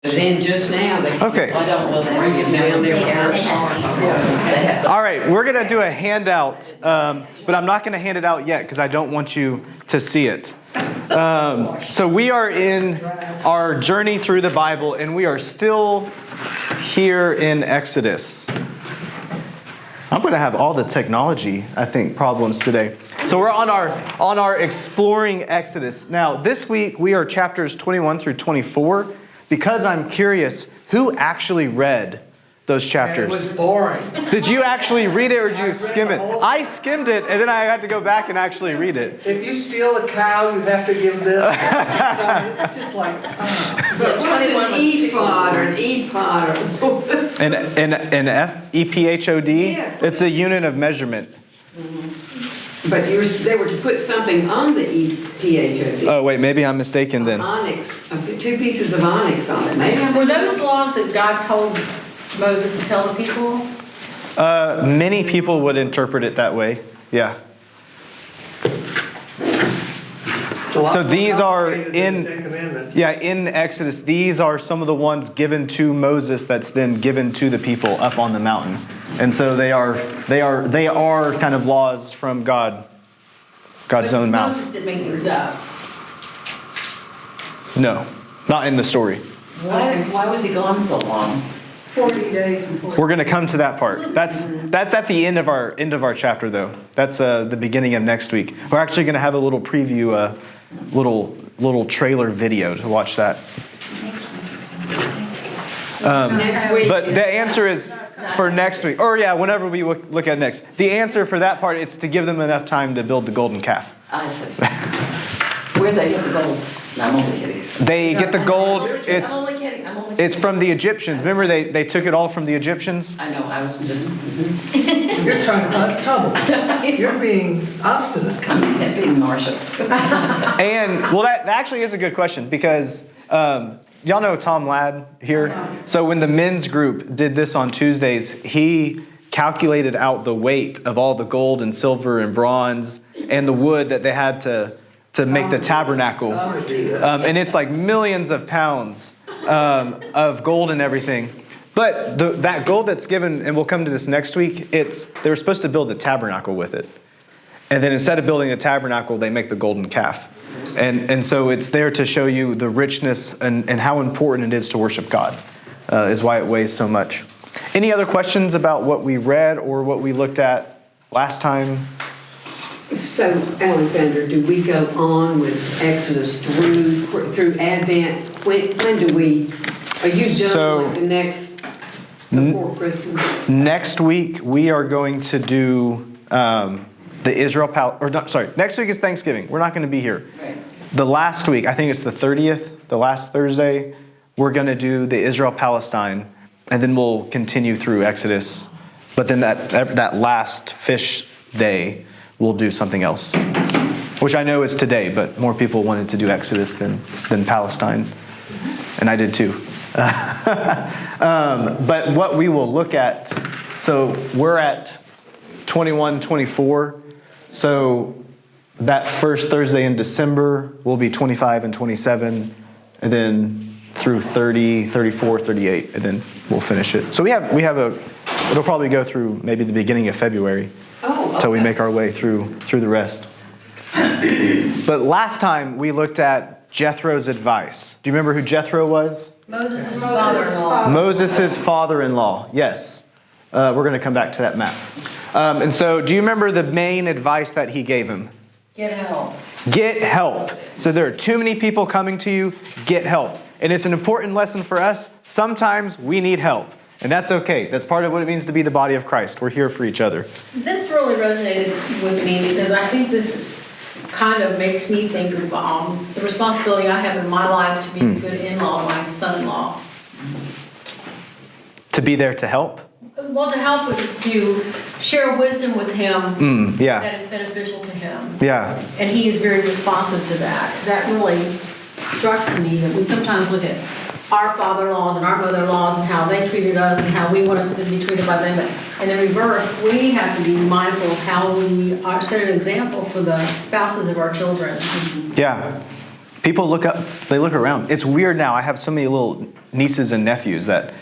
Then just now, they Okay. I don't want to bring it down there. All right, we're going to do a handout, but I'm not going to hand it out yet because I don't want you to see it. So we are in our journey through the Bible, and we are still here in Exodus. I'm going to have all the technology, I think, problems today. So we're on our exploring Exodus. Now, this week we are chapters 21 through 24. Because I'm curious, who actually read those chapters? It was boring. Did you actually read it or did you skim it? I skimmed it and then I had to go back and actually read it. If you steal a cow, you have to give this. It's just like, What's an ephod or an ephod or An EPHOD? Yes. It's a unit of measurement. But they were to put something on the ephod. Oh, wait, maybe I'm mistaken then. Onyx, 2 pieces of onyx on it. Maybe I'm Were those laws that God told Moses to tell the people? Many people would interpret it that way. Yeah. So these are in Exodus. These are some of the ones given to Moses that's then given to the people up on the mountain. And so they are kind of laws from God's own mouth. Moses didn't make these up. No, not in the story. Why was he gone so long? 40 days before. We're going to come to that part. That's at the end of our chapter, though. That's the beginning of next week. We're actually going to have a little preview, little trailer video to watch that. next week. But the answer is for next week, or yeah, whenever we look at next. The answer for that part, it's to give them enough time to build the golden calf. I see. Where'd they get the gold? No, I'm only kidding. They get the gold. I'm only kidding. It's from the Egyptians. Remember, they took it all from the Egyptians. I know. I was just you're trying to cause trouble. You're being obstinate. I'm being Marcia. And well, that actually is a good question because y'all know Tom Ladd here. So when the men's group did this on Tuesdays, he calculated out the weight of all the gold and silver and bronze and the wood that they had to make the tabernacle. And it's like millions of pounds of gold and everything. But that gold that's given, and we'll come to this next week, they were supposed to build the tabernacle with it. And then instead of building the tabernacle, they make the golden calf. And so it's there to show you the richness and how important it is to worship God, is why it weighs so much. Any other questions about what we read or what we looked at last time? So, Alexander, do we go on with Exodus through Advent? When do we? Are you done like the next before Christmas? Next week we are going to do the Israel next week is Thanksgiving. We're not going to be here. Right. The last week, I think it's the 30th, the last Thursday, we're going to do the Israel-Palestine, and then we'll continue through Exodus. But then that last fish day, we'll do something else, which I know is today, but more people wanted to do Exodus than Palestine, and I did too. But what we will look at, so we're at 21, 24, so that first Thursday in December will be 25 and 27, and then through 30, 34, 38, and then we'll finish it. So it'll probably go through maybe the beginning of February until we make our way through the rest. But last time we looked at Jethro's advice. Do you remember who Jethro was? Moses' father-in-law. Moses' father-in-law, yes. We're going to come back to that map. And so do you remember the main advice that he gave him? Get help. Get help. So there are too many people coming to you, get help. And it's an important lesson for us. Sometimes we need help. And that's okay. That's part of what it means to be the body of Christ. We're here for each other. This really resonated with me because I think kind of makes me think of the responsibility I have in my life to be a good in-law to my son-in-law. To be there to help? Well, to help to share wisdom with him Yeah. that is beneficial to him. Yeah. And he is very responsive to that. So that really struck to me that we sometimes look at our father-in-laws and our mother-in-laws and how they treated us and how we want to be treated by them. But in the reverse, we have to be mindful of how we set an example for the spouses of our children. Yeah. People look up, they look around. It's weird now. I have so many little nieces and nephews that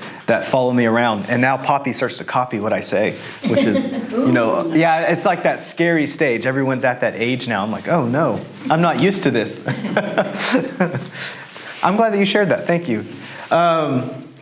follow me around. And now Poppy starts to copy what I say, which is, yeah, it's like that scary stage. Everyone's at that age now. I'm like, oh no, I'm not used to this. I'm glad that you shared that. Thank you.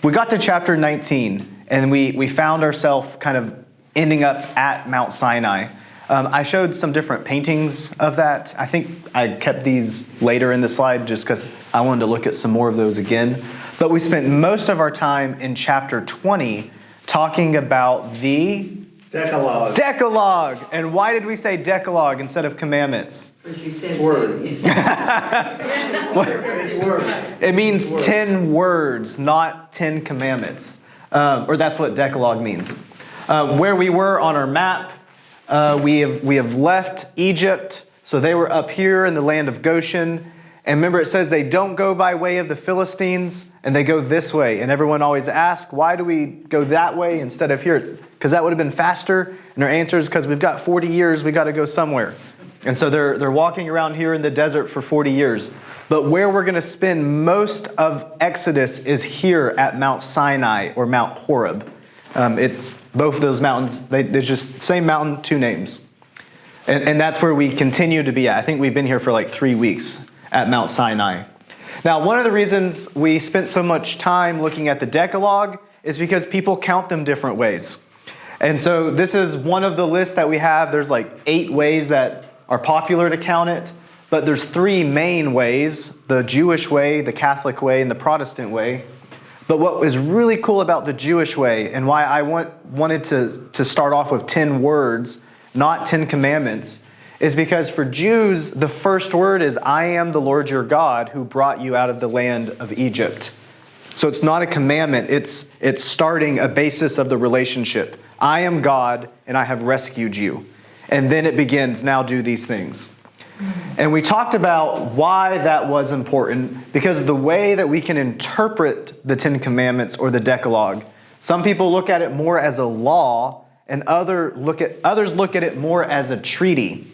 We got to chapter 19, and we found ourselves kind of ending up at Mount Sinai. I showed some different paintings of that. I think I kept these later in the slide just because I wanted to look at some more of those again. But we spent most of our time in chapter 20 talking about the Decalogue. Decalogue. And why did we say Decalogue instead of commandments? Because you said. Word. to. It's words. It means 10 words, not 10 commandments. Or that's what Decalogue means. Where we were on our map, we have left Egypt. So they were up here in the land of Goshen. And remember, it says they don't go by way of the Philistines, and they go this way. And everyone always asks, why do we go that way instead of here? Because that would have been faster. And their answer is because we've got 40 years, we got to go somewhere. And so they're walking around here in the desert for 40 years. But where we're going to spend most of Exodus is here at Mount Sinai or Mount Horeb. Both of those mountains, there's just same mountain, two names. And that's where we continue to be at. I think we've been here for like 3 weeks at Mount Sinai. Now, one of the reasons we spent so much time looking at the Decalogue is because people count them different ways. And so this is one of the lists that we have. There's like 8 ways that are popular to count it, but there's 3 main ways: the Jewish way, the Catholic way, and the Protestant way. But what was really cool about the Jewish way, and why I wanted to start off with 10 words, not 10 commandments, is because for Jews, the first word is, I am the Lord your God who brought you out of the land of Egypt. So it's not a commandment, it's starting a basis of the relationship. I am God and I have rescued you. And then it begins, now do these things. And we talked about why that was important, because the way that we can interpret the 10 Commandments or the Decalogue, some people look at it more as a law, and others look at it more as a treaty.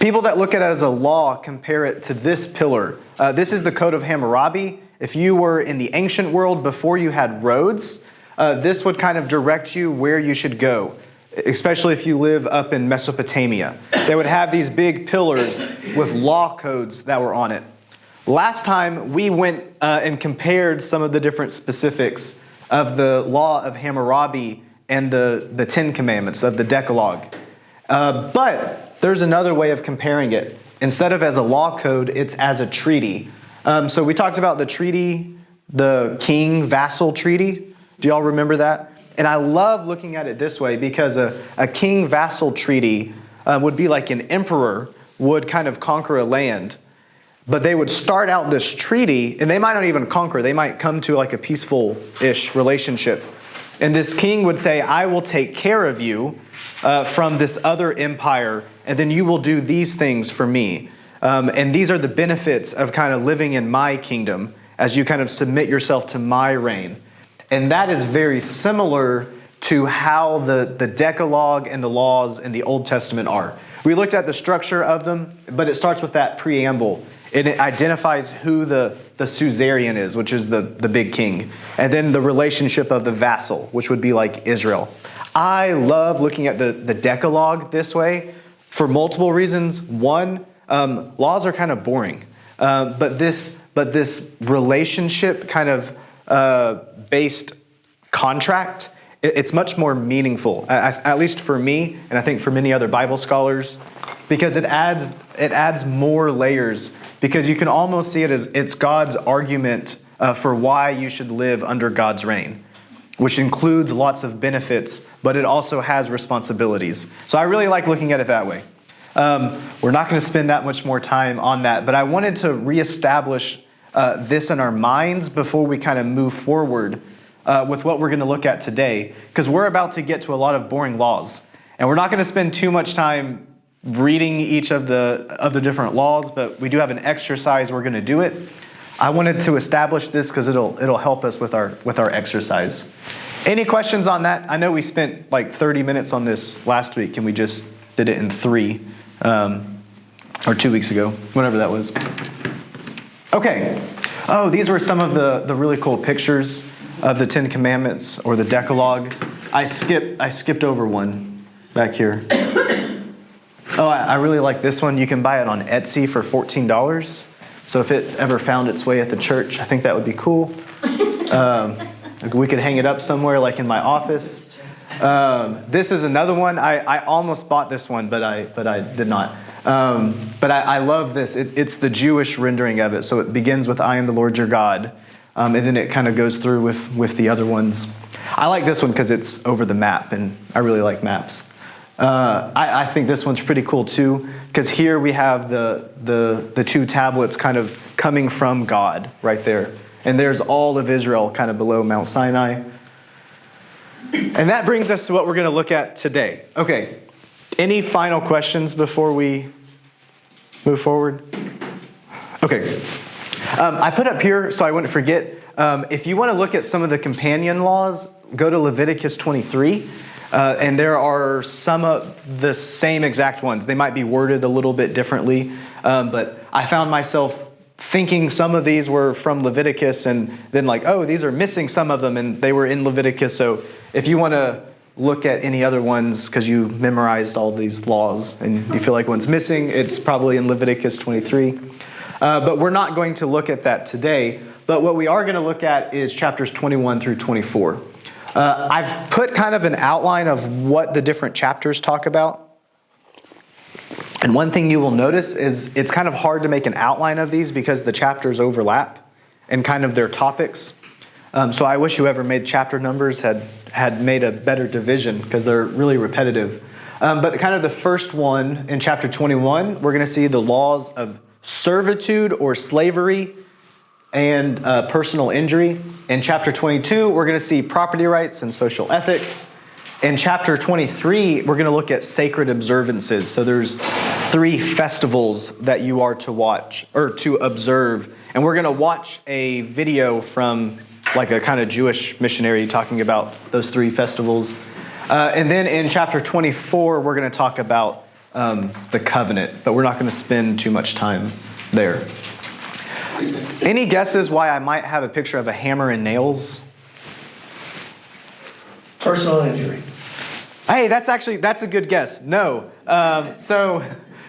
People that look at it as a law compare it to this pillar. This is the Code of Hammurabi. If you were in the ancient world before you had roads, this would kind of direct you where you should go, especially if you live up in Mesopotamia. They would have these big pillars with law codes that were on it. Last time we went and compared some of the different specifics of the law of Hammurabi and the 10 Commandments of the Decalogue. But there's another way of comparing it. Instead of as a law code, it's as a treaty. So we talked about the treaty, the king-vassal treaty. Do y'all remember that? And I love looking at it this way because a king-vassal treaty would be like an emperor would kind of conquer a land. But they would start out this treaty, and they might not even conquer. They might come to like a peaceful-ish relationship. And this king would say, I will take care of you from this other empire, and then you will do these things for me. And these are the benefits of kind of living in my kingdom as you kind of submit yourself to my reign. And that is very similar to how the Decalogue and the laws in the Old Testament are. We looked at the structure of them, but it starts with that preamble. And it identifies who the suzerain is, which is the big king. And then the relationship of the vassal, which would be like Israel. I love looking at the Decalogue this way for multiple reasons. One, laws are kind of boring. But this relationship kind of based contract, it's much more meaningful, at least for me, and I think for many other Bible scholars, because it adds more layers, because you can almost see it as it's God's argument for why you should live under God's reign, which includes lots of benefits, but it also has responsibilities. So I really like looking at it that way. We're not going to spend that much more time on that, but I wanted to reestablish this in our minds before we kind of move forward with what we're going to look at today, because we're about to get to a lot of boring laws, and we're not going to spend too much time reading each of the different laws, but we do have an exercise we're going to do it. I wanted to establish this because it'll help us with our exercise. Any questions on that? I know we spent like 30 minutes on this last week, and we just did it in 3, or 2 weeks ago, whenever that was. Okay. Oh, these were some of the really cool pictures of the Ten Commandments or the Decalogue. I skipped over one back here. Oh, I really like this one. You can buy it on Etsy for $14. So if it ever found its way at the church, I think that would be cool. We could hang it up somewhere, like in my office. This is another one. I almost bought this one, but I did not. But I love this. It's the Jewish rendering of it. So it begins with "I am the Lord your God," and then it kind of goes through with the other ones. I like this one because it's over the map, and I really like maps. I think this one's pretty cool too, because here we have the two tablets kind of coming from God right there. And there's all of Israel kind of below Mount Sinai. And that brings us to what we're going to look at today. Okay, any final questions before we move forward? Okay. I put up here, so I wouldn't forget, if you want to look at some of the companion laws, go to Leviticus 23. And there are some of the same exact ones. They might be worded a little bit differently, but I found myself thinking some of these were from Leviticus and then like, oh, these are missing some of them and they were in Leviticus. So if you want to look at any other ones because you memorized all these laws and you feel like one's missing, it's probably in Leviticus 23. But we're not going to look at that today. But what we are going to look at is chapters 21 through 24. I've put kind of an outline of what the different chapters talk about. And one thing you will notice is it's kind of hard to make an outline of these because the chapters overlap and kind of their topics. So I wish whoever made chapter numbers had made a better division because they're really repetitive. But kind of the first one in chapter 21, we're going to see the laws of servitude or slavery and personal injury. In chapter 22, we're going to see property rights and social ethics. In chapter 23, we're going to look at sacred observances. So there's 3 festivals that you are to watch or to observe. And we're going to watch a video from like a kind of Jewish missionary talking about those 3 festivals. And then in chapter 24, we're going to talk about the covenant, but we're not going to spend too much time there. Any guesses why I might have a picture of a hammer and nails? Personal injury. Hey, that's a good guess. No. So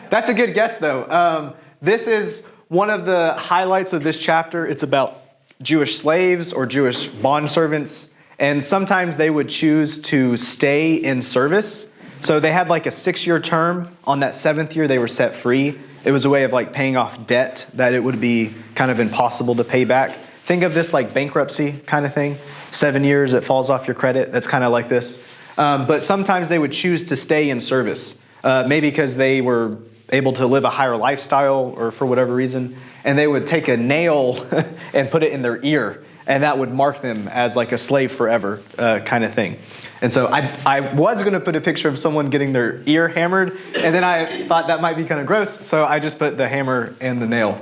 that's a good guess, though. This is one of the highlights of this chapter. It's about Jewish slaves or Jewish bondservants. And sometimes they would choose to stay in service. So they had like a 6-year term. On that 7th year, they were set free. It was a way of like paying off debt that it would be kind of impossible to pay back. Think of this like bankruptcy kind of thing. 7 years, it falls off your credit. That's kind of like this. But sometimes they would choose to stay in service, maybe because they were able to live a higher lifestyle or for whatever reason. And they would take a nail and put it in their ear. And that would mark them as like a slave forever kind of thing. And so I was going to put a picture of someone getting their ear hammered. And then I thought that might be kind of gross. So I just put the hammer and the nail.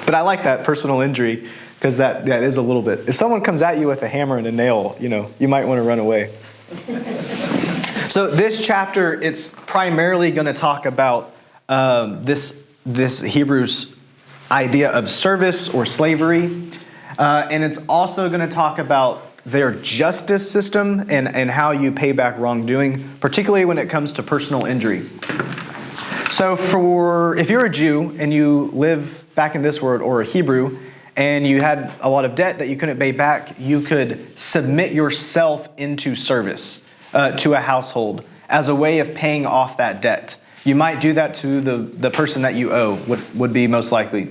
But I like that personal injury because that is a little bit. If someone comes at you with a hammer and a nail, you might want to run away. So this chapter, it's primarily going to talk about this Hebrews idea of service or slavery. And it's also going to talk about their justice system and how you pay back wrongdoing, particularly when it comes to personal injury. So if you're a Jew and you live back in this world, or a Hebrew, and you had a lot of debt that you couldn't pay back, you could submit yourself into service to a household as a way of paying off that debt. You might do that to the person that you owe, would be most likely.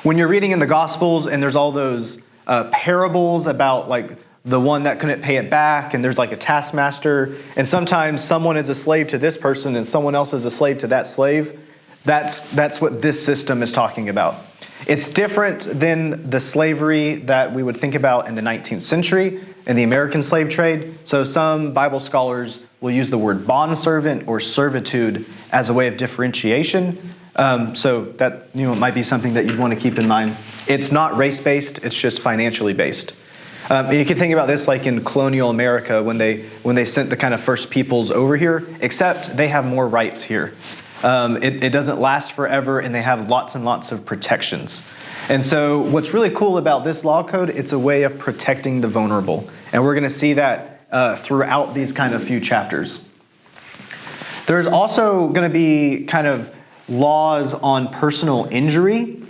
When you're reading in the Gospels and there's all those parables about like the one that couldn't pay it back, and there's like a taskmaster, and sometimes someone is a slave to this person and someone else is a slave to that slave, that's what this system is talking about. It's different than the slavery that we would think about in the 19th century in the American slave trade. So some Bible scholars will use the word bondservant or servitude as a way of differentiation. So that might be something that you'd want to keep in mind. It's not race-based, it's just financially based. And you can think about this like in colonial America when they sent the kind of first peoples over here, except they have more rights here. It doesn't last forever, and they have lots and lots of protections. And so what's really cool about this law code, it's a way of protecting the vulnerable. And we're going to see that throughout these kind of few chapters. There's also going to be kind of laws on personal injury.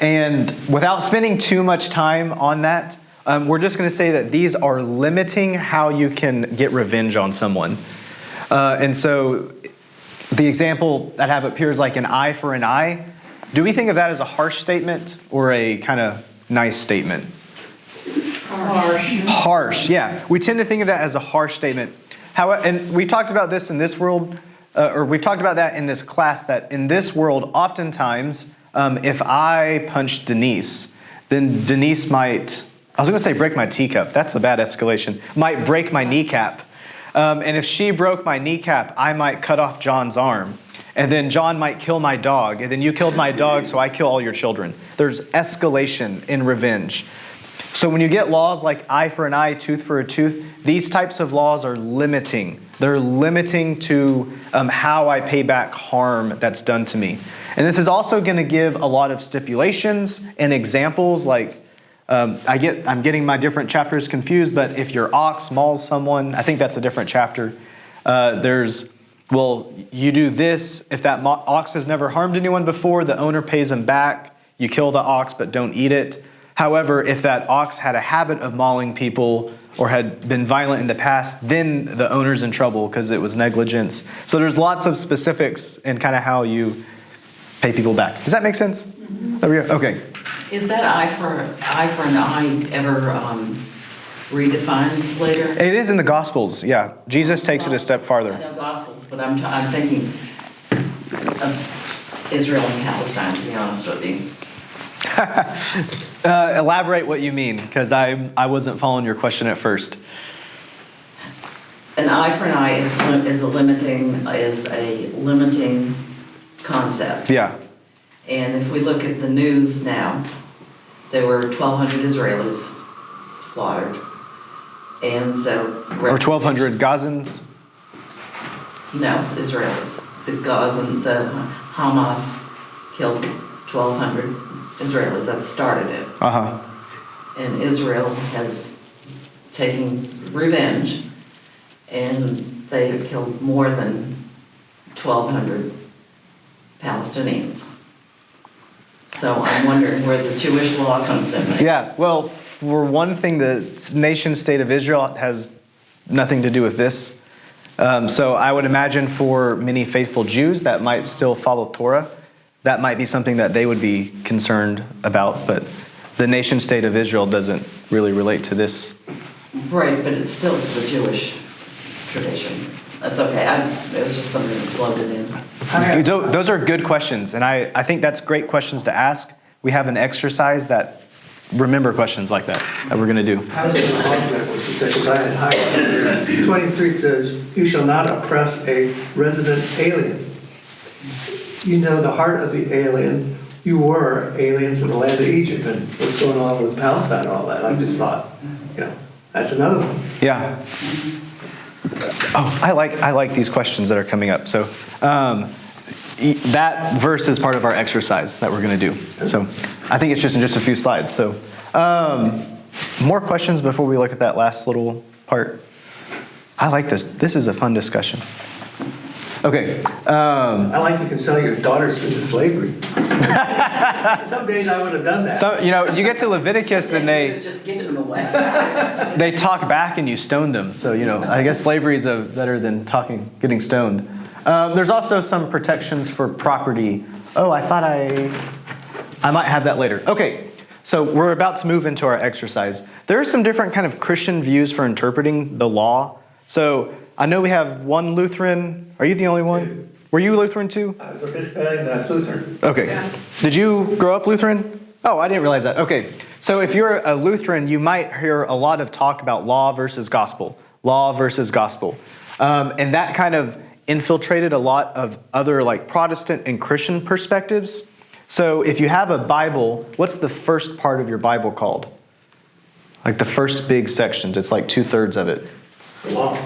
And without spending too much time on that, we're just going to say that these are limiting how you can get revenge on someone. And so the example that I have up here is like an eye for an eye. Do we think of that as a harsh statement or a kind of nice statement? Harsh, yeah. We tend to think of that as a harsh statement. And we talked about this in this world, or we've talked about that in this class, that in this world, oftentimes, if I punch Denise, then Denise might, I was going to say break my teacup. That's a bad escalation. Might break my kneecap. And if she broke my kneecap, I might cut off John's arm. And then John might kill my dog. And then you killed my dog, so I kill all your children. There's escalation in revenge. So when you get laws like eye for an eye, tooth for a tooth, these types of laws are limiting. They're limiting to how I pay back harm that's done to me. And this is also going to give a lot of stipulations and examples like, I'm getting my different chapters confused, but if your ox mauls someone, I think that's a different chapter. You do this. If that ox has never harmed anyone before, the owner pays him back. You kill the ox, but don't eat it. However, if that ox had a habit of mauling people or had been violent in the past, then the owner's in trouble because it was negligence. So there's lots of specifics in kind of how you pay people back. Does that make sense? Mm-hmm. There we go. Okay. Is that eye for an eye ever redefined later? It is in the Gospels, yeah. Jesus takes it a step farther. I know Gospels, but I'm thinking of Israel and Palestine, to be honest with you. Elaborate what you mean, because I wasn't following your question at first. An eye for an eye is a limiting concept. Yeah. And if we look at the news now, there were 1,200 Israelis slaughtered. And so... Or 1,200 Gazans? No, Israelis. The Hamas killed 1,200 Israelis. That started it. Uh-huh. And Israel has taken revenge, and they have killed more than 1,200 Palestinians. So I'm wondering where the Jewish law comes in. Yeah, well, for one thing, the nation state of Israel has nothing to do with this. So I would imagine for many faithful Jews that might still follow Torah, that might be something that they would be concerned about, but the nation state of Israel doesn't really relate to this. Right, but it's still the Jewish tradition. That's okay. It was just something that floated in. Those are good questions, and I think that's great questions to ask. We have an exercise that remember questions like that we're going to do. I was going to augment what you said, because I had highlighted 23 says, "You shall not oppress a resident alien." You know the heart of the alien. You were aliens in the land of Egypt, and what's going on with Palestine and all that. I just thought, that's another one. Yeah. Oh, I like these questions that are coming up. So that verse is part of our exercise that we're going to do. So I think it's just in just a few slides. So more questions before we look at that last little part? I like this. This is a fun discussion. Okay. I like you can sell your daughters into slavery. Some days I would have done that. So, you get to Leviticus and They're just giving them away. they talk back and you stone them. So, I guess slavery is better than getting stoned. There's also some protections for property. Oh, I thought I might have that later. Okay. So we're about to move into our exercise. There are some different kind of Christian views for interpreting the law. So I know we have one Lutheran. Are you the only one? Were you Lutheran too? I was Episcopalian, and I was Lutheran. Okay. Yeah. Did you grow up Lutheran? Oh, I didn't realize that. Okay. So if you're a Lutheran, you might hear a lot of talk about law versus gospel. Law versus gospel. And that kind of infiltrated a lot of other like Protestant and Christian perspectives. So if you have a Bible, what's the first part of your Bible called? Like the first big sections. It's like 2/3 of it. The law.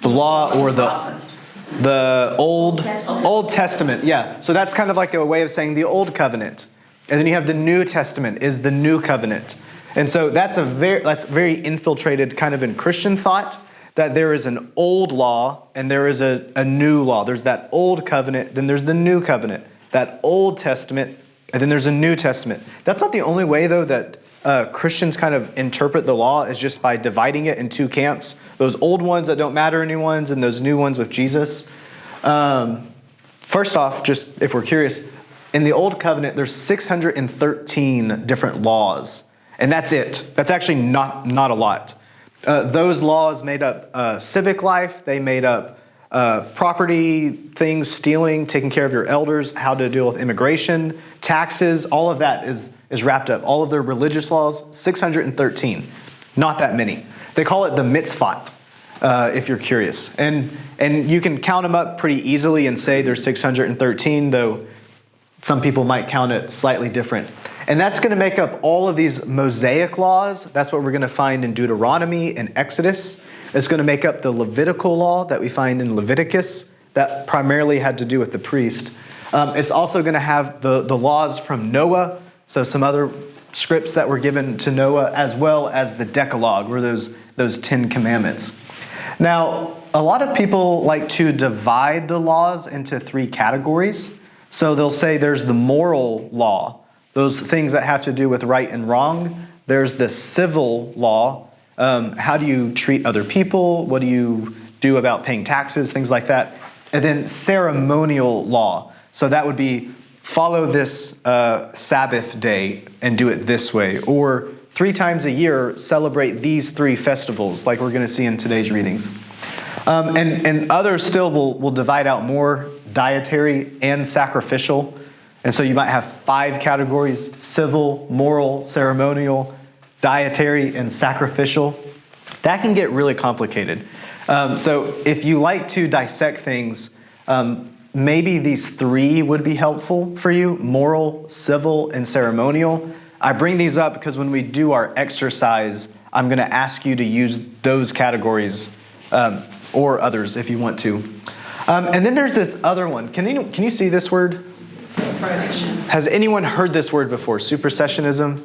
The law or the... Prophets. The Testament. Old Testament, yeah. So that's kind of like a way of saying the Old Covenant. And then you have the New Testament is the New Covenant. And so that's very infiltrated kind of in Christian thought, that there is an old law and there is a new law. There's that Old Covenant, then there's the New Covenant, that Old Testament, and then there's a New Testament. That's not the only way, though, that Christians kind of interpret the law, is just by dividing it in two camps. Those old ones that don't matter any ones, and those new ones with Jesus. First off, just if we're curious, in the Old Covenant, there's 613 different laws. And that's it. That's actually not a lot. Those laws made up civic life. They made up property things, stealing, taking care of your elders, how to deal with immigration, taxes. All of that is wrapped up. All of their religious laws, 613. Not that many. They call it the mitzvot, if you're curious. And you can count them up pretty easily and say there's 613, though some people might count it slightly different. And that's going to make up all of these Mosaic laws. That's what we're going to find in Deuteronomy and Exodus. It's going to make up the Levitical law that we find in Leviticus. That primarily had to do with the priest. It's also going to have the laws from Noah. So some other scripts that were given to Noah, as well as the Decalogue, or those 10 commandments. Now, a lot of people like to divide the laws into 3 categories. So they'll say there's the moral law, those things that have to do with right and wrong. There's the civil law. How do you treat other people? What do you do about paying taxes? Things like that. And then ceremonial law. So that would be follow this Sabbath day and do it this way. Or 3 times a year, celebrate these 3 festivals, like we're going to see in today's readings. And others still will divide out more, dietary and sacrificial. And so you might have 5 categories: civil, moral, ceremonial, dietary, and sacrificial. That can get really complicated. So if you like to dissect things, maybe these 3 would be helpful for you: moral, civil, and ceremonial. I bring these up because when we do our exercise, I'm going to ask you to use those categories or others if you want to. And then there's this other one. Can you see this word? Has anyone heard this word before? Supersessionism?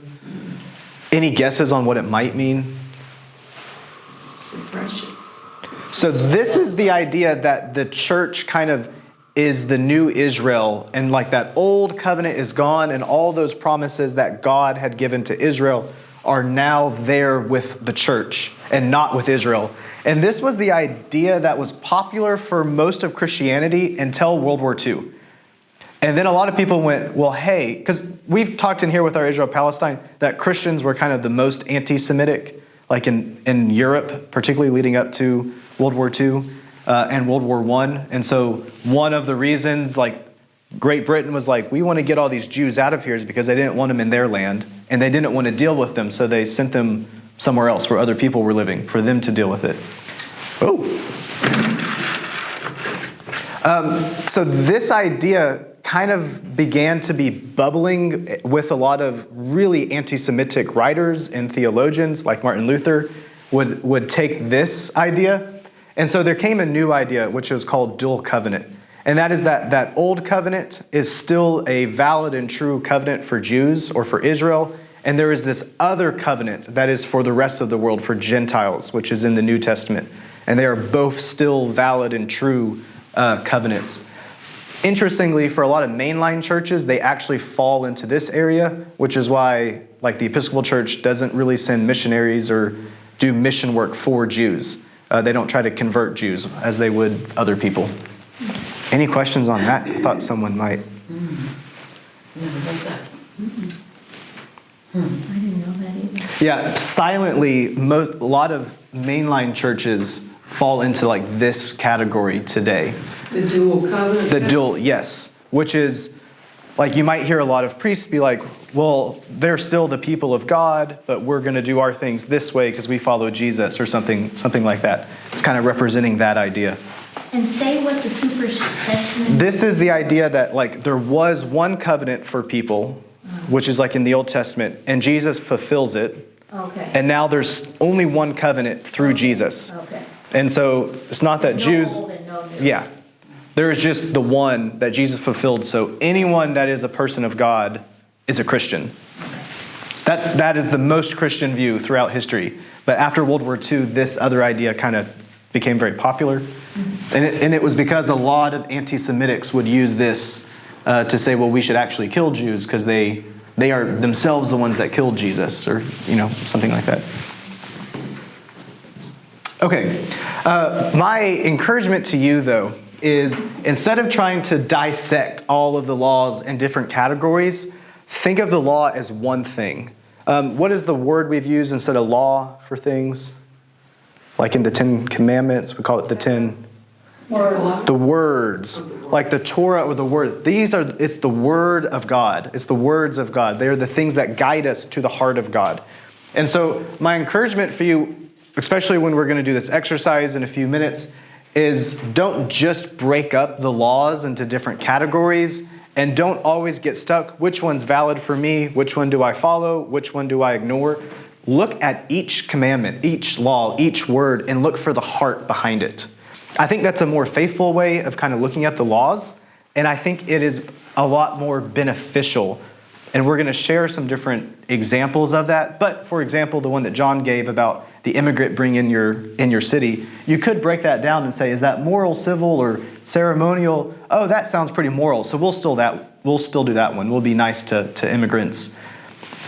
Any guesses on what it might mean? Suppression. So this is the idea that the church kind of is the new Israel, and like that old covenant is gone, and all those promises that God had given to Israel are now there with the church and not with Israel. And this was the idea that was popular for most of Christianity until World War II. And then a lot of people went, well, hey, because we've talked in here with our Israel-Palestine that Christians were kind of the most anti-Semitic, like in Europe, particularly leading up to World War II and World War I. And so one of the reasons, like, Great Britain was like, we want to get all these Jews out of here, is because they didn't want them in their land, and they didn't want to deal with them, so they sent them somewhere else where other people were living for them to deal with it. So this idea kind of began to be bubbling with a lot of really anti-Semitic writers and theologians, like Martin Luther would take this idea. And so there came a new idea, which is called dual covenant. And that is that old covenant is still a valid and true covenant for Jews or for Israel. And there is this other covenant that is for the rest of the world, for Gentiles, which is in the New Testament. And they are both still valid and true covenants. Interestingly, for a lot of mainline churches, they actually fall into this area, which is why, like, the Episcopal Church doesn't really send missionaries or do mission work for Jews. They don't try to convert Jews as they would other people. Any questions on that? I thought someone might. Never heard that. I didn't know that either. Yeah, silently, a lot of mainline churches fall into like this category today. The dual covenant? The dual, yes. Which is, like, you might hear a lot of priests be like, well, they're still the people of God, but we're going to do our things this way because we follow Jesus, or something like that. It's kind of representing that idea. And say what the supersession. This is the idea that, like, there was one covenant for people, which is like in the Old Testament, and Jesus fulfills it. Okay. And now there's only one covenant through Jesus. Okay. And so it's not that No Jews, old and no new. yeah. There is just the one that Jesus fulfilled. So anyone that is a person of God is a Christian. That is the most Christian view throughout history. But after World War II, this other idea kind of became very popular. And it was because a lot of anti-Semitics would use this to say, well, we should actually kill Jews because they are themselves the ones that killed Jesus, or something like that. Okay, my encouragement to you, though, is instead of trying to dissect all of the laws in different categories, think of the law as one thing. What is the word we've used instead of law for things? Like in the Ten Commandments, we call it the Ten. The words, like the Torah or the Word. It's the Word of God. It's the words of God. They're the things that guide us to the heart of God. And so my encouragement for you, especially when we're going to do this exercise in a few minutes, is don't just break up the laws into different categories, and don't always get stuck. Which one's valid for me? Which one do I follow? Which one do I ignore? Look at each commandment, each law, each word, and look for the heart behind it. I think that's a more faithful way of kind of looking at the laws, and I think it is a lot more beneficial. And we're going to share some different examples of that. But for example, the one that John gave about the immigrant bring in your city, you could break that down and say, is that moral, civil, or ceremonial? Oh, that sounds pretty moral, so we'll still do that one. We'll be nice to immigrants.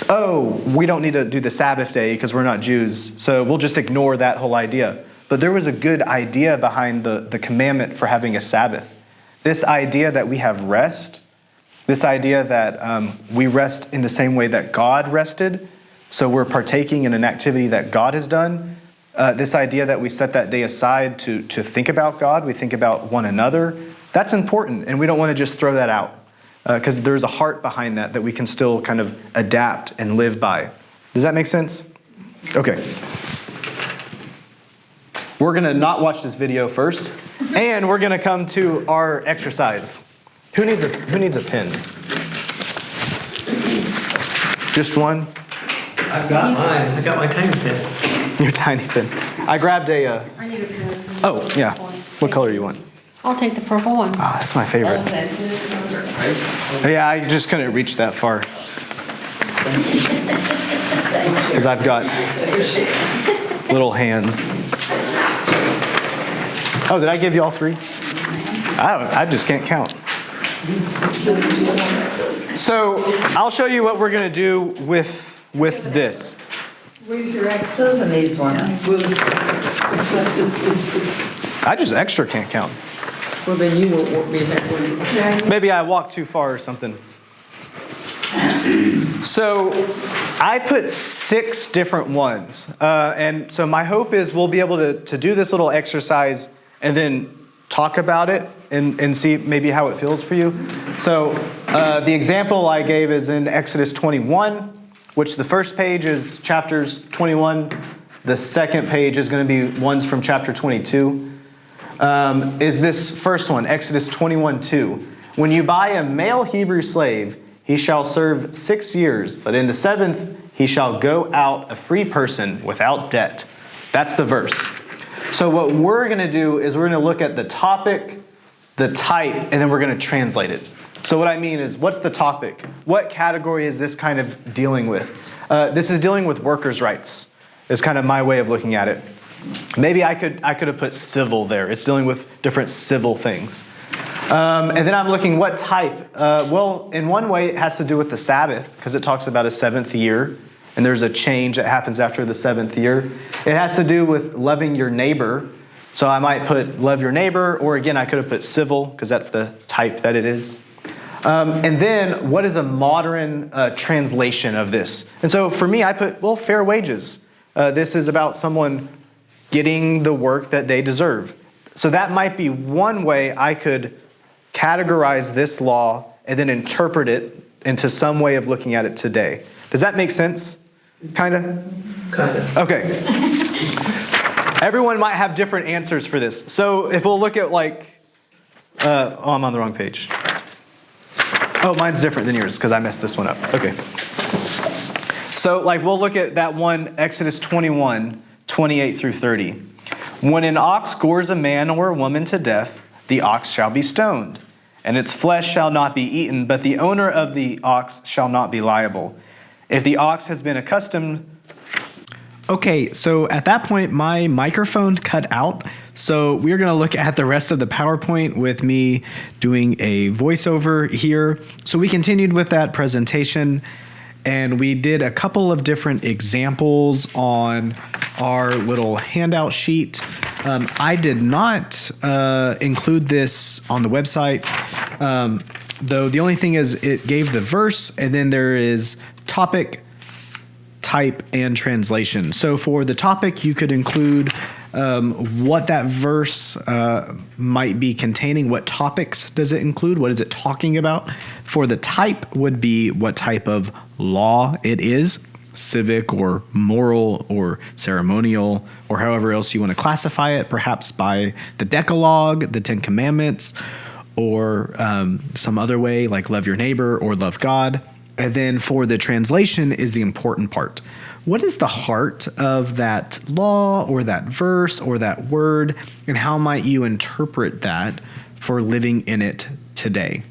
Oh, we don't need to do the Sabbath day because we're not Jews, so we'll just ignore that whole idea. But there was a good idea behind the commandment for having a Sabbath. This idea that we have rest, this idea that we rest in the same way that God rested, so we're partaking in an activity that God has done. This idea that we set that day aside to think about God, we think about one another, that's important, and we don't want to just throw that out because there's a heart behind that we can still kind of adapt and live by. Does that make sense? Okay. We're going to not watch this video first, and we're going to come to our exercise. Who needs a pen? Just one? I've got mine. I got my tiny pen. Your tiny pen. I grabbed a... I need a pen. Oh, yeah. What color do you want? I'll take the purple one. Oh, that's my favorite. Yeah, I just couldn't reach that far. Because I've got little hands. Oh, did I give you all three? I just can't count. So I'll show you what we're going to do with this. Read your X's in these ones. I just extra can't count. Well, then you won't be there. Maybe I walked too far or something. So I put 6 different ones. And so my hope is we'll be able to do this little exercise and then talk about it and see maybe how it feels for you. So the example I gave is in Exodus 21, which the first page is chapters 21. The second page is going to be ones from chapter 22. Is this first one, Exodus 21:2. When you buy a male Hebrew slave, he shall serve 6 years, but in the 7th he shall go out a free person without debt. That's the verse. So what we're going to do is we're going to look at the topic, the type, and then we're going to translate it. So what I mean is, what's the topic? What category is this kind of dealing with? This is dealing with workers' rights. Is kind of my way of looking at it. Maybe I could have put civil there. It's dealing with different civil things. And then I'm looking what type. Well, in one way, it has to do with the Sabbath because it talks about a 7th year. And there's a change that happens after the 7th year. It has to do with loving your neighbor. So I might put love your neighbor, or again, I could have put civil because that's the type that it is. And then what is a modern translation of this? And so for me, I put, well, fair wages. This is about someone getting the work that they deserve. So that might be one way I could categorize this law and then interpret it into some way of looking at it today. Does that make sense? Kind of? Kind of. Okay. Everyone might have different answers for this. So if we'll look at I'm on the wrong page. Oh, mine's different than yours because I messed this one up. Okay. So we'll look at that one, Exodus 21, 28 through 30. When an ox gores a man or a woman to death, the ox shall be stoned, and its flesh shall not be eaten, but the owner of the ox shall not be liable. If the ox has been accustomed... Okay, so at that point, my microphone cut out. So we're going to look at the rest of the PowerPoint with me doing a voiceover here. So we continued with that presentation, and we did a couple of different examples on our little handout sheet. I did not include this on the website, though the only thing is it gave the verse, and then there is topic, type, and translation. So for the topic, you could include what that verse might be containing. What topics does it include? What is it talking about? For the type would be what type of law it is, civic or moral or ceremonial, or however else you want to classify it, perhaps by the Decalogue, the Ten Commandments, or some other way like love your neighbor or love God. And then for the translation is the important part. What is the heart of that law or that verse or that word, and how might you interpret that for living in it today?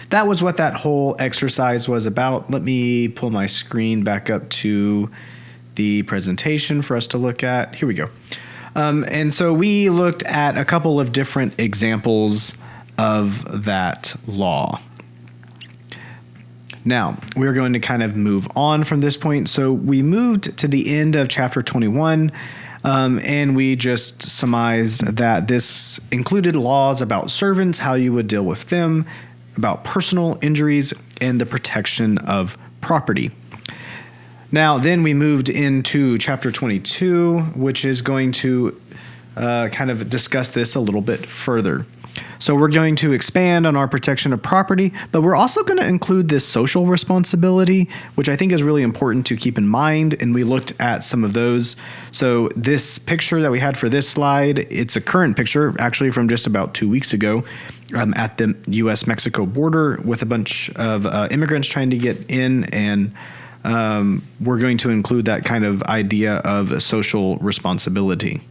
That was what that whole exercise was about. Let me pull my screen back up to the presentation for us to look at. Here we go. And so we looked at a couple of different examples of that law. Now, we're going to kind of move on from this point. So we moved to the end of chapter 21, and we just surmised that this included laws about servants, how you would deal with them, about personal injuries, and the protection of property. Now, then we moved into chapter 22, which is going to kind of discuss this a little bit further. So we're going to expand on our protection of property, but we're also going to include this social responsibility, which I think is really important to keep in mind. And we looked at some of those. So this picture that we had for this slide, it's a current picture, actually from just about 2 weeks ago at the U.S.-Mexico border with a bunch of immigrants trying to get in. And we're going to include that kind of idea of social responsibility.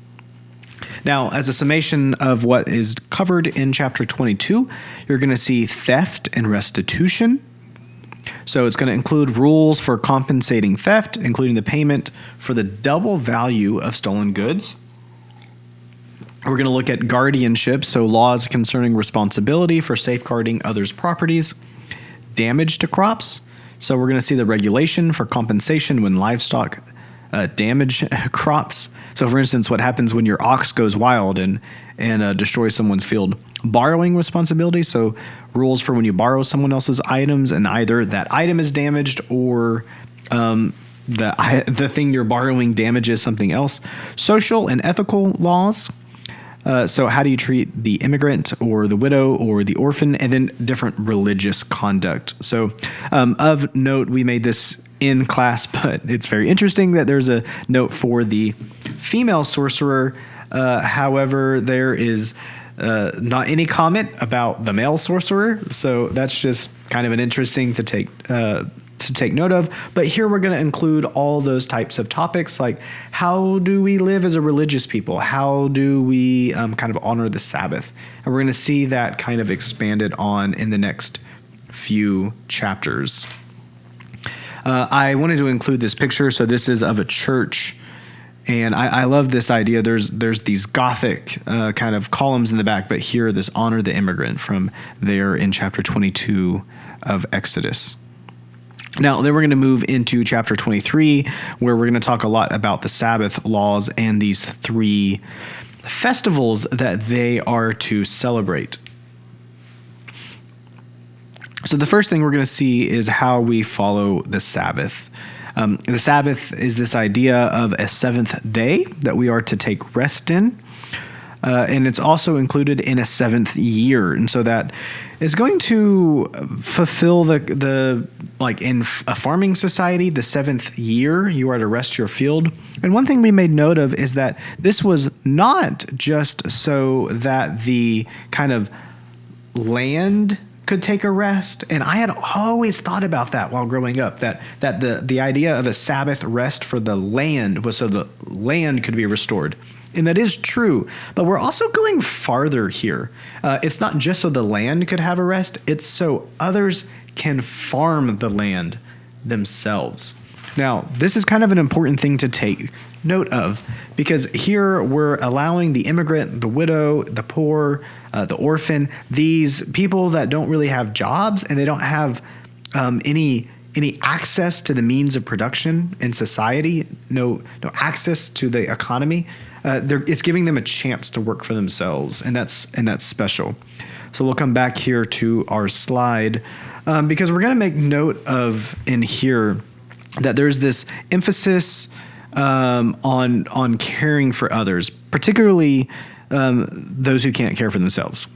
Now, as a summation of what is covered in chapter 22, you're going to see theft and restitution. So it's going to include rules for compensating theft, including the payment for the double value of stolen goods. We're going to look at guardianship, so laws concerning responsibility for safeguarding others' properties. Damage to crops. So we're going to see the regulation for compensation when livestock damage crops. So for instance, what happens when your ox goes wild and destroys someone's field? Borrowing responsibility, so rules for when you borrow someone else's items and either that item is damaged or the thing you're borrowing damages something else. Social and ethical laws. So how do you treat the immigrant or the widow or the orphan, and then different religious conduct. So of note, we made this in class, but it's very interesting that there's a note for the female sorcerer. However, there is not any comment about the male sorcerer. So that's just kind of an interesting to take note of. But here we're going to include all those types of topics, like how do we live as a religious people? How do we kind of honor the Sabbath? And we're going to see that kind of expanded on in the next few chapters. I wanted to include this picture. So this is of a church. And I love this idea. There's these Gothic kind of columns in the back, but here this honor the immigrant from there in chapter 22 of Exodus. Now, then we're going to move into chapter 23, where we're going to talk a lot about the Sabbath laws and these 3 festivals that they are to celebrate. So the first thing we're going to see is how we follow the Sabbath. The Sabbath is this idea of a 7th day that we are to take rest in. And it's also included in a 7th year. And so that is going to fulfill the like in a farming society, the 7th year, you are to rest your field. And one thing we made note of is that this was not just so that the kind of land could take a rest. And I had always thought about that while growing up, that the idea of a Sabbath rest for the land was so the land could be restored. And that is true, but we're also going farther here. It's not just so the land could have a rest, it's so others can farm the land themselves. Now, this is kind of an important thing to take note of, because here we're allowing the immigrant, the widow, the poor, the orphan, these people that don't really have jobs and they don't have any access to the means of production in society, no access to the economy. It's giving them a chance to work for themselves, and that's special. So we'll come back here to our slide because we're going to make note of in here that there's this emphasis on caring for others, particularly those who can't care for themselves.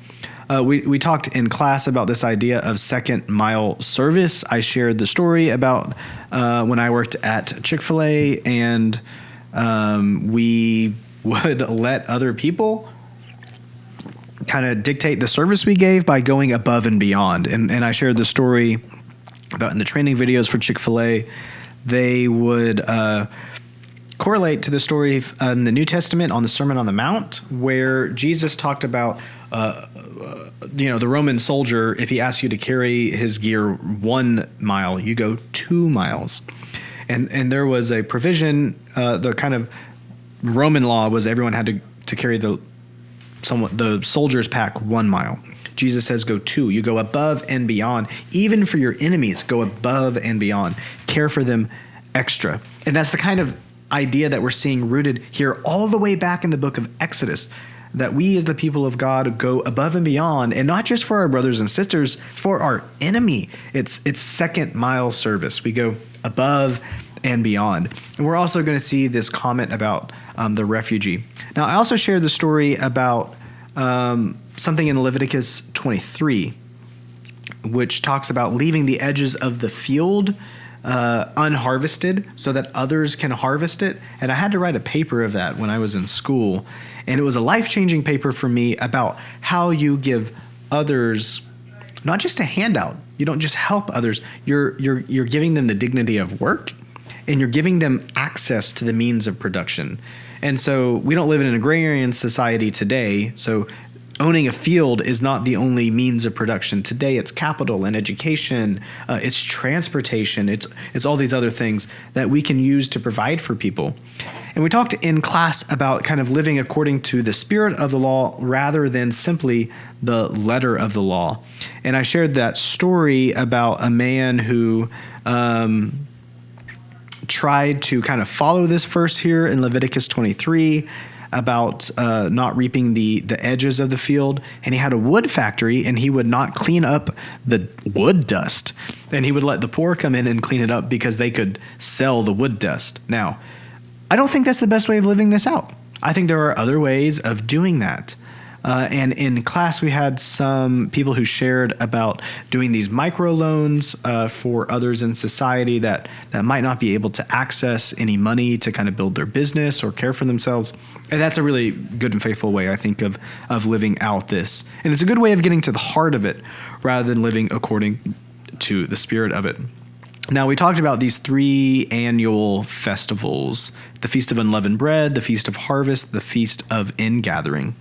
We talked in class about this idea of second mile service. I shared the story about when I worked at Chick-fil-A, and we would let other people kind of dictate the service we gave by going above and beyond. And I shared the story about in the training videos for Chick-fil-A, they would correlate to the story in the New Testament on the Sermon on the Mount, where Jesus talked about, the Roman soldier, if he asked you to carry his gear 1 mile, you go 2 miles. And there was a provision, the kind of Roman law was everyone had to carry the soldier's pack 1 mile. Jesus says go 2. You go above and beyond. Even for your enemies, go above and beyond. Care for them extra. And that's the kind of idea that we're seeing rooted here all the way back in the book of Exodus, that we as the people of God go above and beyond, and not just for our brothers and sisters, for our enemy. It's second mile service. We go above and beyond. And we're also going to see this comment about the refugee. Now, I also shared the story about something in Leviticus 23, which talks about leaving the edges of the field unharvested so that others can harvest it. And I had to write a paper of that when I was in school. And it was a life-changing paper for me about how you give others not just a handout. You don't just help others. You're giving them the dignity of work, and you're giving them access to the means of production. And so we don't live in an agrarian society today, so owning a field is not the only means of production. Today it's capital and education, it's transportation, it's all these other things that we can use to provide for people. And we talked in class about kind of living according to the spirit of the law rather than simply the letter of the law. And I shared that story about a man who tried to kind of follow this verse here in Leviticus 23 about not reaping the edges of the field. And he had a wood factory, and he would not clean up the wood dust. And he would let the poor come in and clean it up because they could sell the wood dust. Now, I don't think that's the best way of living this out. I think there are other ways of doing that. And in class, we had some people who shared about doing these microloans for others in society that might not be able to access any money to kind of build their business or care for themselves. And that's a really good and faithful way, I think, of living out this. And it's a good way of getting to the heart of it rather than living according to the spirit of it. Now, we talked about these 3 annual festivals: the Feast of Unleavened Bread, the Feast of Harvest, the Feast of Ingathering.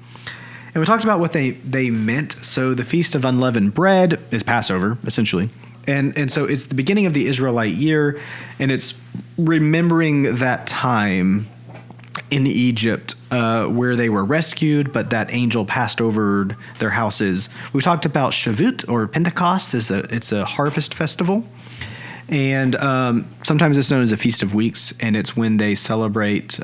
And we talked about what they meant. So the Feast of Unleavened Bread is Passover, essentially. And so it's the beginning of the Israelite year, and it's remembering that time in Egypt where they were rescued, but that angel passed over their houses. We talked about Shavuot, or Pentecost. It's a harvest festival. And sometimes it's known as a Feast of Weeks, and it's when they celebrate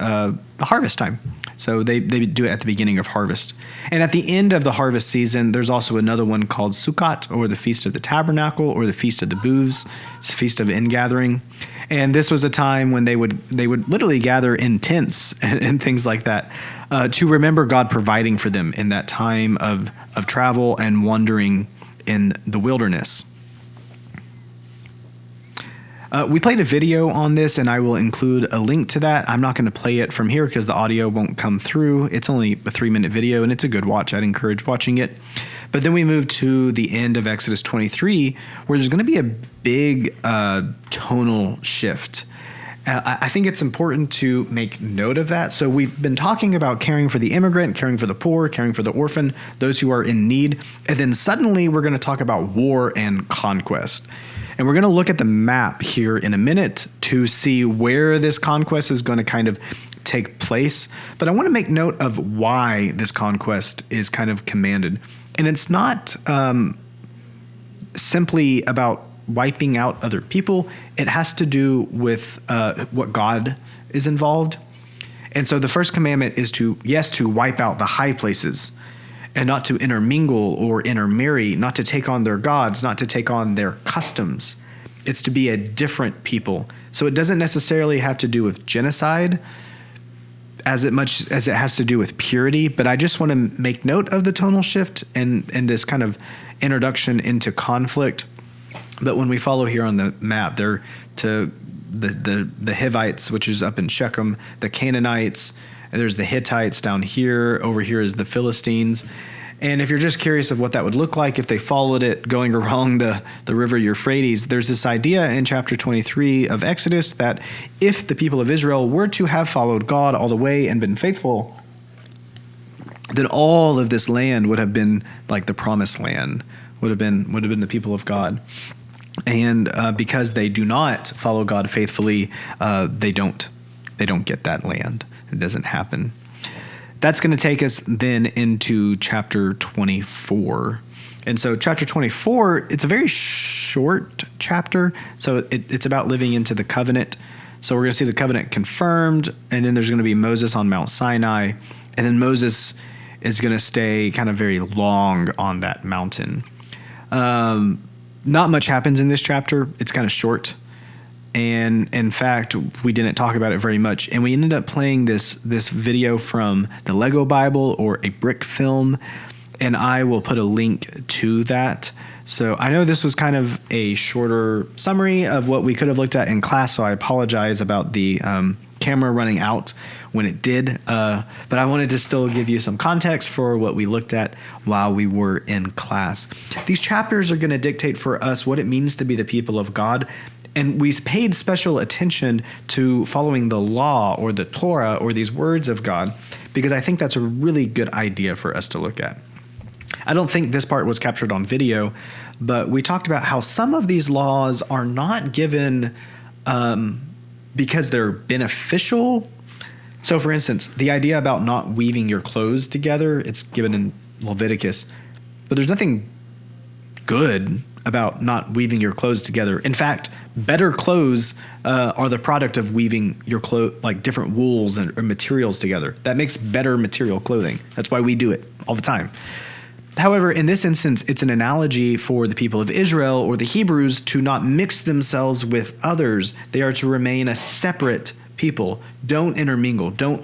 harvest time. So they do it at the beginning of harvest. And at the end of the harvest season, there's also another one called Sukkot, or the Feast of the Tabernacle, or the Feast of the Booths. It's the Feast of Ingathering. And this was a time when they would literally gather in tents and things like that to remember God providing for them in that time of travel and wandering in the wilderness. We played a video on this, and I will include a link to that. I'm not going to play it from here because the audio won't come through. It's only a 3-minute video, and it's a good watch. I'd encourage watching it. But then we move to the end of Exodus 23, where there's going to be a big tonal shift. I think it's important to make note of that. So we've been talking about caring for the immigrant, caring for the poor, caring for the orphan, those who are in need. And then suddenly we're going to talk about war and conquest. And we're going to look at the map here in a minute to see where this conquest is going to kind of take place. But I want to make note of why this conquest is kind of commanded. And it's not simply about wiping out other people. It has to do with what God is involved. And so the first commandment is to wipe out the high places, and not to intermingle or intermarry, not to take on their gods, not to take on their customs. It's to be a different people. So it doesn't necessarily have to do with genocide as much as it has to do with purity. But I just want to make note of the tonal shift and this kind of introduction into conflict. But when we follow here on the map, they're to the Hivites, which is up in Shechem, the Canaanites, and there's the Hittites down here. Over here is the Philistines. And if you're just curious of what that would look like if they followed it going along the river Euphrates, there's this idea in chapter 23 of Exodus that if the people of Israel were to have followed God all the way and been faithful, then all of this land would have been like the promised land, would have been the people of God. And because they do not follow God faithfully, they don't get that land. It doesn't happen. That's going to take us then into chapter 24. And so chapter 24, it's a very short chapter. So it's about living into the covenant. So we're going to see the covenant confirmed, and then there's going to be Moses on Mount Sinai. And then Moses is going to stay kind of very long on that mountain. Not much happens in this chapter. It's kind of short. And in fact, we didn't talk about it very much. And we ended up playing this video from the Lego Bible or a brick film. And I will put a link to that. So I know this was kind of a shorter summary of what we could have looked at in class. So I apologize about the camera running out when it did. But I wanted to still give you some context for what we looked at while we were in class. These chapters are going to dictate for us what it means to be the people of God. And we paid special attention to following the law or the Torah or these words of God, because I think that's a really good idea for us to look at. I don't think this part was captured on video, but we talked about how some of these laws are not given because they're beneficial. So for instance, the idea about not weaving your clothes together, it's given in Leviticus, but there's nothing good about not weaving your clothes together. In fact, better clothes are the product of weaving your like different wools and materials together. That makes better material clothing. That's why we do it all the time. However, in this instance, it's an analogy for the people of Israel or the Hebrews to not mix themselves with others. They are to remain a separate people. Don't intermingle. Don't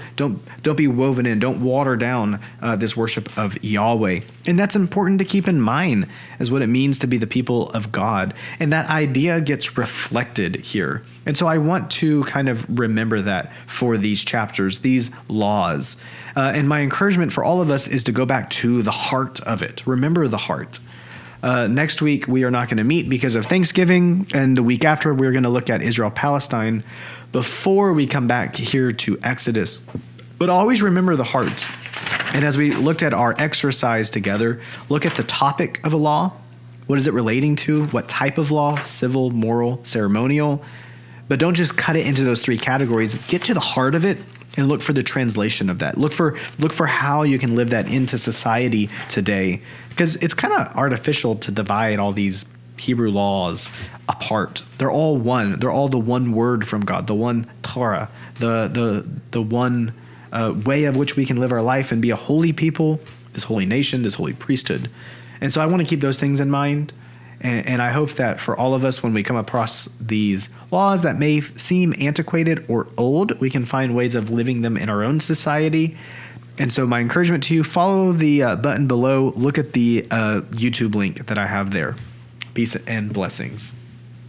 be woven in. Don't water down this worship of Yahweh. And that's important to keep in mind as what it means to be the people of God. And that idea gets reflected here. And so I want to kind of remember that for these chapters, these laws. And my encouragement for all of us is to go back to the heart of it. Remember the heart. Next week, we are not going to meet because of Thanksgiving. And the week after, we're going to look at Israel-Palestine before we come back here to Exodus. But always remember the heart. And as we looked at our exercise together, look at the topic of a law. What is it relating to? What type of law? Civil, moral, ceremonial. But don't just cut it into those three categories. Get to the heart of it and look for the translation of that. Look for how you can live that into society today. Because it's kind of artificial to divide all these Hebrew laws apart. They're all one. They're all the one word from God, the one Torah, the one way of which we can live our life and be a holy people, this holy nation, this holy priesthood. And so I want to keep those things in mind. And I hope that for all of us, when we come across these laws that may seem antiquated or old, we can find ways of living them in our own society. And so my encouragement to you, follow the button below. Look at the YouTube link that I have there. Peace and blessings.